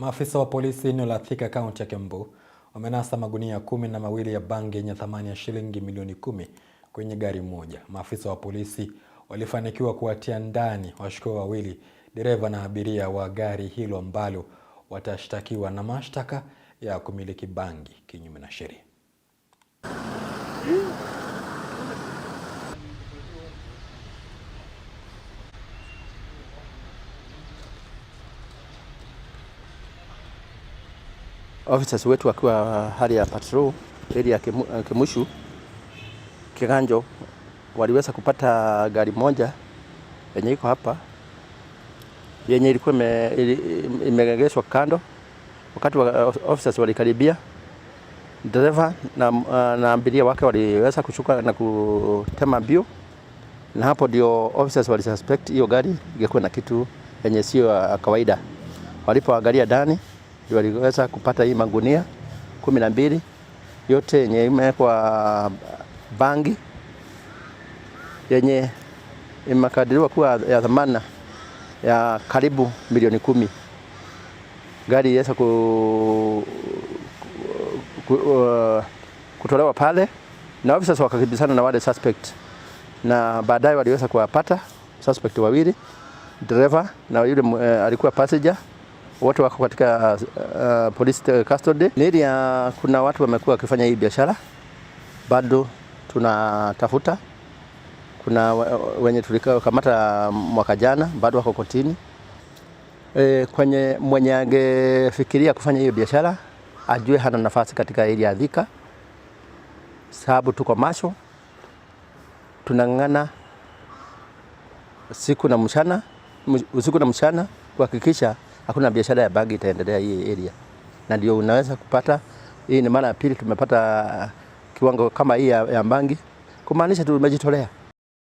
Maafisa wa polisi eneo la Thika kaunti ya Kiambu wamenasa magunia 12 ya bangi yenye thamani ya shilingi milioni 10 kwenye gari moja. Maafisa wa polisi walifanikiwa kuwatia ndani washukiwa wawili, dereva na abiria wa gari hilo ambalo watashtakiwa na mashtaka ya kumiliki bangi kinyume na sheria. Officers wetu wakiwa hali ya patrol area ya Kimushu Kiganjo waliweza kupata gari moja yenye iko hapa yenye ilikuwa imeegeshwa kando. Wakati wa officers walikaribia, driver na abiria wake waliweza kushuka na kutema mbio, na hapo ndio officers walisuspect hiyo gari ingekuwa na kitu yenye sio kawaida. Walipoangalia ndani waliweza kupata hii magunia 12 yote yenye imewekwa bangi yenye imekadiriwa kuwa ya thamani ya karibu milioni 10. Gari iliweza kutolewa pale na officers wakakimbizana na wale suspect, na baadaye waliweza kuwapata suspect wawili, driver na yule alikuwa passenger. Wote wako katika police custody. Kuna watu wamekuwa wakifanya hii biashara, bado tunatafuta. Kuna wenye tulikamata mwaka jana, bado wako kotini. Kwenye mwenye angefikiria kufanya hiyo biashara ajue hana nafasi katika area ya Thika, sababu tuko macho, tunang'ang'ana usiku na mchana kuhakikisha hakuna biashara ya bangi itaendelea hii area. Na ndio unaweza kupata, hii ni mara ya pili tumepata kiwango kama hii ya bangi, kumaanisha tumejitolea.